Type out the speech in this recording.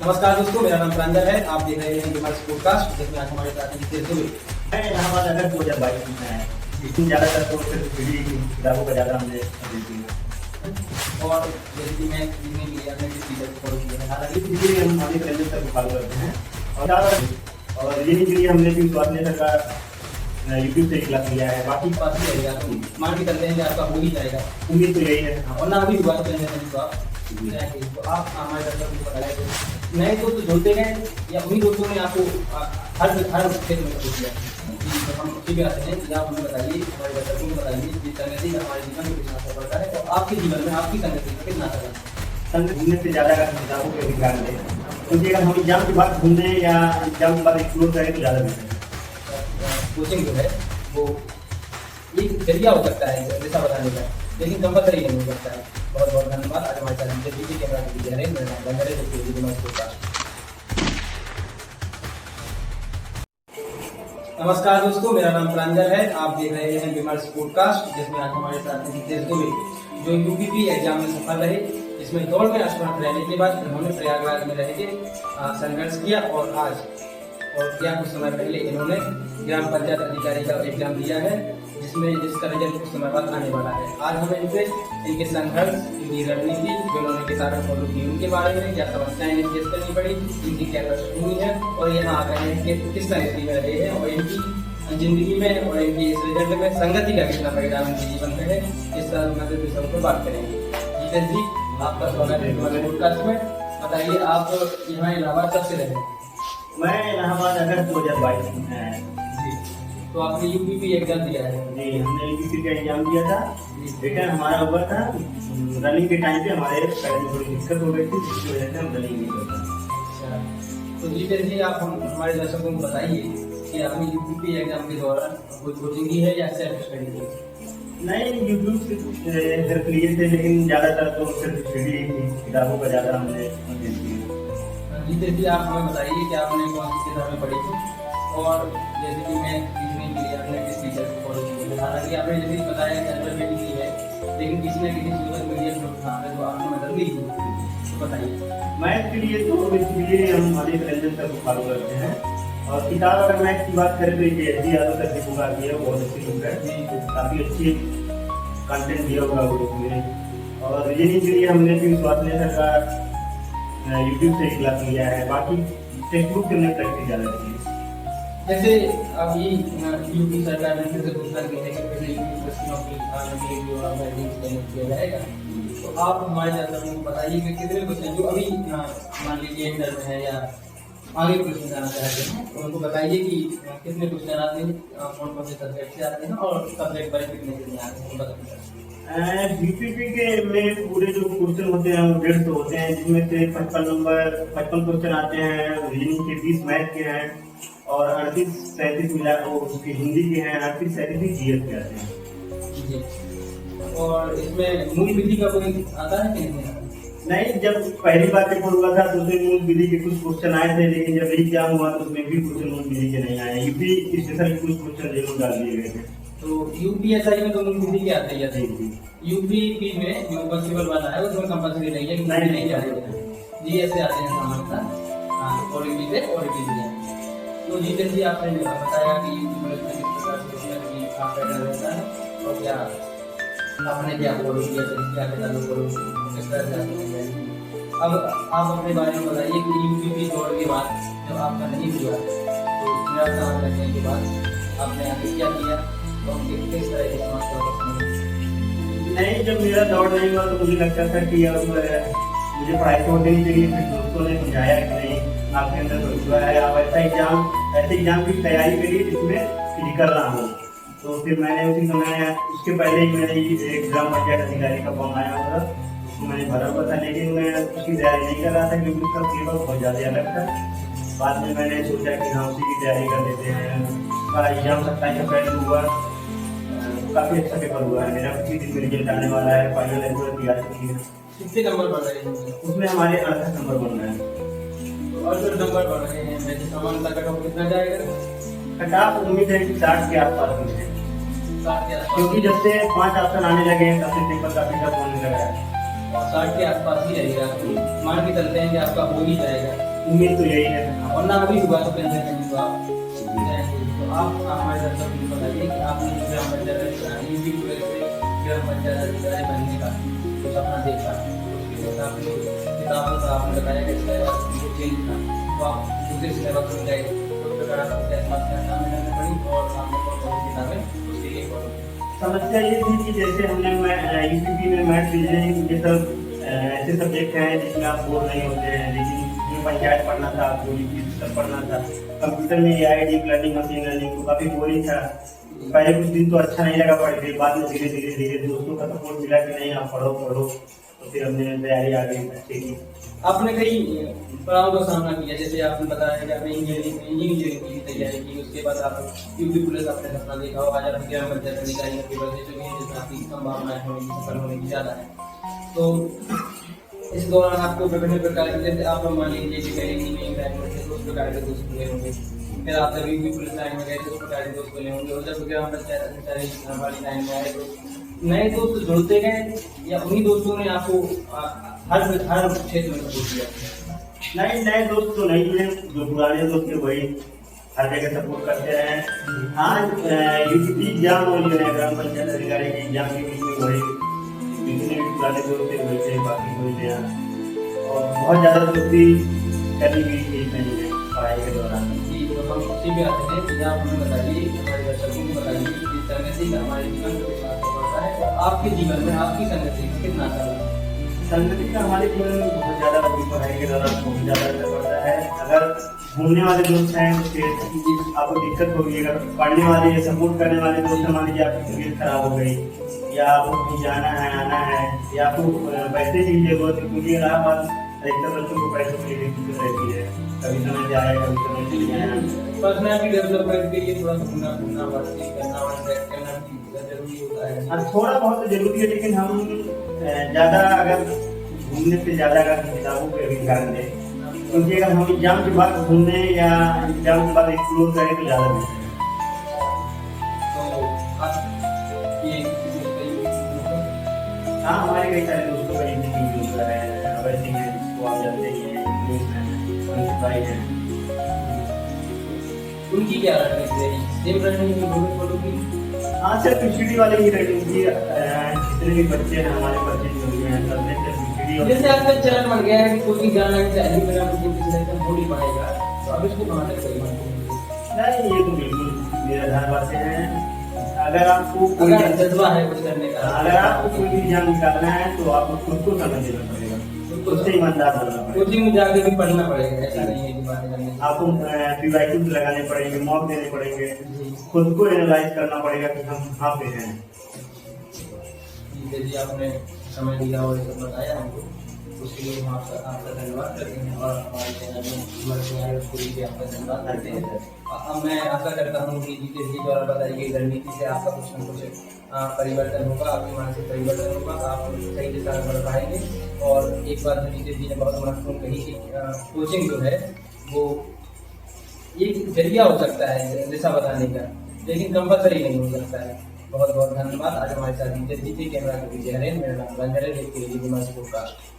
नमस्कार दोस्तों, मेरा नाम प्रांजल है। आप देख रहे हैं बिमार्स पॉडकास्ट, जिसमें आज हमारे साथ नितेश दुबे। मैं इलाहाबाद अगर 2022 में है, लेकिन ज़्यादातर तो सिर्फ किताबों का ज़्यादा हमने देखी है। और जैसे कि मैं लिखने के लिए अपने टीचर को फॉलो किया है, हालांकि इसके लिए हम आगे कैलेंडर तक फॉलो करते हैं और रीडिंग के लिए हमने भी स्वास्थ्य का यूट्यूब से क्लास लिया है। बाकी बात ही रहेगा तो मान के चलते हैं कि आपका हो ही जाएगा, उम्मीद तो यही है। और ना भी हुआ तो आप हमारे दर्शकों को बताएं। नए दोस्त जुड़ते हैं या उन्हीं दोस्तों ने आपको हर क्षेत्र में सपोर्ट किया कि हम उसी भी आते हैं कि आप हमें बताइए, हमारे दर्शकों को बताइए कि संगति का हमारे जीवन में कितना असर पड़ता है और आपके जीवन में आपकी संगति का कितना असर पड़ता है। संग घूमने से ज़्यादा अगर किताबों के अधिकार दें, क्योंकि अगर हम एग्जाम के बाद घूमने या एग्जाम के बाद एक्सप्लोर करें तो ज़्यादा बेहतर है। कोचिंग जो है वो एक जरिया हो सकता है जैसा बताने का, लेकिन कंपल्सरी नहीं हो सकता है। बहुत बहुत धन्यवाद। आज हमारे साथ नीचे कैमरा दीजिए है, मेरा नाम रंजन है। नमस्कार दोस्तों, मेरा नाम प्रांजल है। आप देख रहे हैं बिमार्स पॉडकास्ट, जिसमें आज हमारे साथ नितेश दुबे, जो यूपीपी एग्जाम में सफल रहे। इसमें दौड़ में असमर्थ रहने के बाद इन्होंने प्रयागराज में रह के संघर्ष किया और आज कुछ समय पहले इन्होंने ग्राम पंचायत अधिकारी का एग्जाम दिया है, जिसका रिजल्ट कुछ समय बाद आने वाला है। आज हमें इनसे इनके संघर्ष, इनकी रणनीति, जो इन्होंने किताबें फॉलो की, उनके बारे में क्या समस्याएं इन्हें फेस करनी पड़ी, इनकी क्या कष्ट हुई है और यहाँ आ गए हैं कि किस तरह में रहे हैं और इनकी जिंदगी में और इनकी इस रिजल्ट में संगति का कितना परिणाम इनके जीवन में है, इस संबंधित विषयों पर बात करेंगे। जितेश जी, आपका स्वागत है हमारे पॉडकास्ट में। बताइए, आप यहाँ इलाहाबाद कब से रहे? मैं इलाहाबाद अगर 2022 में है जी, तो आपने यूपीपी एग्जाम दिया है? जी, हमने यूपीपी का एग्जाम दिया था। रिटर्न हमारा हुआ था। रनिंग के टाइम पे हमारे पैर में थोड़ी दिक्कत हो गई थी, जिसकी वजह से हम रनिंग नहीं कर पाए। तो जितेश जी, आप हमारे दर्शकों को बताइए कि आपने यूपीपी एग्जाम के दौरान कोई कोचिंग की है या सेल्फ स्टडी की? नहीं, यूट्यूब से कुछ हेल्प लिए थे, लेकिन ज़्यादातर तो सिर्फ स्टडी थी, किताबों का ज़्यादा हमने अध्ययन किया। जितेश जी, आप हमें बताइए कि आपने कौन सी किताबें पढ़ी थी और जैसे कि मैं लिखने के लिए अपने किस टीचर को फॉलो किया। हालांकि आपने जैसे बताया कि अल्फाबेट की है, लेकिन किसी न किसी सोशल मीडिया प्लेटफॉर्म पे तो आपने मदद ली थी, तो बताइए। मैथ के लिए तो इसलिए हम हमारे कैलेंडर तक फॉलो करते हैं। और किताब अगर मैथ की बात करें तो ये एस.डी. यादव तक लिखूंगा की है, बहुत अच्छी बुक है, काफ़ी अच्छी कंटेंट दिया हुआ वो उसमें। और रीजनिंग के लिए हमने भी स्वास्थ्य का यूट्यूब से क्लास लिया है। बाकी टेक्स्ट बुक से हमने प्रैक्टिस ज़्यादा की है। जैसे अभी यूपी सरकार ने फिर से घोषणा की है कि फिर यूपी क्वेश्चनों की किया जाएगा, तो आप हमारे दर्शकों को बताइए कि कितने क्वेश्चन जो अभी मान लीजिए इंटर में है या आगे क्वेश्चन जाना चाहते हैं, तो उनको बताइए कि कितने क्वेश्चन आते हैं, कौन कौन से सब्जेक्ट से आते हैं और सब्जेक्ट पर कितने आते हैं, बताइए। यूपीपी के में पूरे जो क्वेश्चन होते हैं वो 150 होते हैं, जिसमें से 55 क्वेश्चन आते हैं रीजनिंग के, 20 मैथ के हैं और 38-37 मिला वो उसके हिंदी के हैं, 38-37 जीएस के आते हैं जी। और इसमें मूल विधि का कोई आता है कि नहीं? नहीं, जब पहली बार पेपर हुआ था तो उसमें मूल विधि के कुछ क्वेश्चन आए थे, लेकिन जब एग्जाम हुआ तो उसमें भी क्वेश्चन मूल विधि के नहीं आए। यूपी स्पेशल कुछ क्वेश्चन जरूर डाल दिए गए थे। तो यूपीएसआई में तो मूल विधि के आते ही यूपीपी में जो पॉसिबल वाला है उसमें कंपल्सरी नहीं है कि नहीं आते जीएस से आते हैं सामान्यतः, और से और तो जीतेश जी, आपने बताया कि यूपी में किस प्रकार से आप रहता है और क्या आपने क्या फॉलो किया, क्या किताबें फॉलो किस तरह से। अब आप अपने बारे में बताइए कि यूपीपी दौड़ के बाद जब आपका नहीं हुआ तो मेरा काम करने के बाद आपने आगे क्या किया और किस तरह की समस्या? नहीं, जब मेरा दौड़ नहीं हुआ तो मुझे लगता था कि अब मुझे पढ़ाई छोड़ देनी चाहिए। फिर दोस्तों ने समझाया कि नहीं, आपके अंदर प्रतिभा है, आप ऐसे एग्जाम की तैयारी करिए जिसमें फिजिकल ना हो। तो फिर मैंने उसी समय, उसके पहले ही मैंने एक ग्राम पंचायत अधिकारी का फॉर्म आया हुआ था, उसको मैंने भरा हुआ था, लेकिन मैं उसकी तैयारी नहीं कर रहा था क्योंकि उसका सिलेबस बहुत ज़्यादा अलग था। बाद में मैंने सोचा कि हाँ, उसी की तैयारी कर लेते हैं। उसका एग्जाम 27 अप्रैल को हुआ, काफ़ी अच्छा पेपर हुआ है मेरा। उसी दिन में रिजल्ट आने वाला है, फाइनल एंट्री तैयार की है। कितने नंबर बढ़ रहे हैं उसमें? हमारे 68 नंबर बन रहे हैं। तो 68 नंबर बढ़ रहे हैं, वैसे सामान्य कट ऑफ कितना जाएगा? कट ऑफ उम्मीद है कि 60 के आसपास में है, क्योंकि जब से 5 ऑप्शन आने लगे हैं तब से पेपर काफी टफ होने लगा है। 60 के आसपास ही रहेगा, मान के चलते हैं कि आपका हो ही जाएगा। उम्मीद तो यही है। और ना कभी हुआ तो पेंशन नहीं हुआ तो आप हमारे दर्शकों को बताइए कि आपने जो ग्राम पंचायत यूपी पुलिस से ग्राम पंचायत अधिकारी बनने का जो सपना देखा, उसके हिसाब से किताबों का आपने बताया कि सिलेबस जो चेंज था, तो आप दूसरे सिलेबस में गए, उस प्रकार आपको क्या समस्या सामने करनी पड़ी और आपने कौन कौन सी किताबें उसके लिए पढ़ी? समस्या ये थी कि जैसे हमने यूपीपी में मैथ रीजनिंग ये सब ऐसे सब्जेक्ट हैं जिसमें आप बोर नहीं होते हैं, लेकिन जो पंचायत पढ़ना था, पूरी चीज सब पढ़ना था। कंप्यूटर में AI deep learning, machine learning तो काफी बोरिंग था। पहले कुछ दिन तो अच्छा नहीं लगा पढ़ के, बाद में धीरे धीरे धीरे दोस्तों का सपोर्ट मिला कि नहीं आप पढ़ो पढ़ो, तो फिर हमने तैयारी आ गई अच्छे की। आपने कई पड़ाव का सामना किया, जैसे आपने बताया कि आपने इंजीनियरिंग की तैयारी की, उसके बाद आप यूपी पुलिस आपने सपना देखा हो, आज आप ग्राम पंचायत अधिकारी के बदले जो है जिसमें आपकी संभावनाएं होने की, सफल होने की ज्यादा है। तो इस दौरान आपको विभिन्न प्रकार के, जैसे आप मान लीजिए कि कहीं इंजीनियरिंग लाइन में थे तो उस प्रकार के दोस्त मिले होंगे, फिर आप जब यूपी पुलिस लाइन में गए तो उस प्रकार के दोस्त मिले होंगे, और जब ग्राम पंचायत अधिकारी वाली लाइन में आए तो नए दोस्त जुड़ते गए या उन्हीं दोस्तों ने आपको हर क्षेत्र में सपोर्ट किया? नहीं, नए दोस्त तो नहीं है, जो पुराने दोस्त थे वही हर जगह सपोर्ट करते हैं। हाँ, यूपी एग्जाम और जो है ग्राम पंचायत अधिकारी के एग्जाम के बीच में वही जितने भी पुराने दोस्त थे वही थे, बाकी कोई नया और बहुत ज्यादा दोस्ती करनी भी ठीक नहीं है पढ़ाई के दौरान। जी, तो हम उसी पे आते हैं कि आप हमें बताइए, हमारे दर्शकों को बताइए कि संगति का हमारे जीवन के साथ पड़ता है, और आपके जीवन में आपकी संगति का कितना असर है? संगति का हमारे जीवन में बहुत ज्यादा पढ़ाई के दौरान बहुत ज्यादा असर पड़ता है। अगर घूमने वाले दोस्त हैं तो फिर आपको दिक्कत होगी, अगर पढ़ने वाले सपोर्ट करने वाले दोस्त मान लीजिए आपकी तबीयत खराब हो गई या आपको कहीं जाना है आना है या आपको पैसे की जरूरत है, क्योंकि इलाहाबाद अधिकतर बच्चों को पैसों की दिक्कत रहती है, कभी समय जाए कभी समय चले जाए। पर्सनैलिटी डेवलपमेंट के लिए थोड़ा घूमना बातचीत करना और इंटरेक्ट करना जरूरी होता है। हाँ, थोड़ा बहुत जरूरी है, लेकिन हम ज्यादा अगर घूमने से ज्यादा अगर किताबों पे भी ध्यान दें, क्योंकि अगर हम एग्जाम के बाद घूमने या एग्जाम के बाद एक्सप्लोर करें तो ज्यादा बेहतर है। तो आप ये हाँ, हमारे कई सारे दोस्तों का इंजीनियरिंग होता है, वैसे ही जिसको आप जानते ही हैं, इंग्लिश में भाई हैं। उनकी क्या रणनीति रही? सेम रणनीति फॉलो की? हाँ, सिर्फ PCD वाले ही रणनीति, जितने भी बच्चे हैं हमारे बच्चे जो भी हैं सबने सिर्फ PCD और जैसे आपका चरण बन गया है कि कोचिंग जाना चाहिए, मेरा कोचिंग सिलेक्शन हो नहीं पाएगा, तो अब इसको कहाँ तक सही मानते? नहीं, ये तो बिल्कुल निराधार बातें हैं। अगर आपको कोई जज्बा है कुछ करने का, अगर आपको कोई भी एग्जाम निकालना है तो आपको खुद को समझ लेना पड़ेगा, खुद से ईमानदार बनना पड़ेगा। कोचिंग में जाके भी पढ़ना पड़ेगा, ऐसा नहीं है कि बातें करने आपको प्रीराइटिंग लगाने पड़ेंगे, मॉक देने पड़ेंगे, खुद को एनालाइज करना पड़ेगा कि हम कहाँ पे हैं। जी, आपने समय दिया और ये सब बताया हमको, उसके लिए हम आपका धन्यवाद करते हैं और हमारे चैनल में हमारे चैनल उसको भी आपका धन्यवाद करते हैं। अब मैं आशा करता हूँ कि जीतेश जी द्वारा बताई गई रणनीति से आपका कुछ न कुछ परिवर्तन होगा, आपकी मानसिक परिवर्तन होगा, आप सही दिशा में बढ़ पाएंगे। और एक बात जो जीतेश जी ने बहुत महत्वपूर्ण कही कि कोचिंग जो है वो एक जरिया हो सकता है दिशा बताने का, लेकिन कंपल्सरी नहीं हो सकता है। बहुत बहुत धन्यवाद। आज हमारे साथ जीतेश जी थे, कैमरा के पीछे हरेन, मेरा नाम रंजन है, देखते रहिए विमर्श पॉडकास्ट।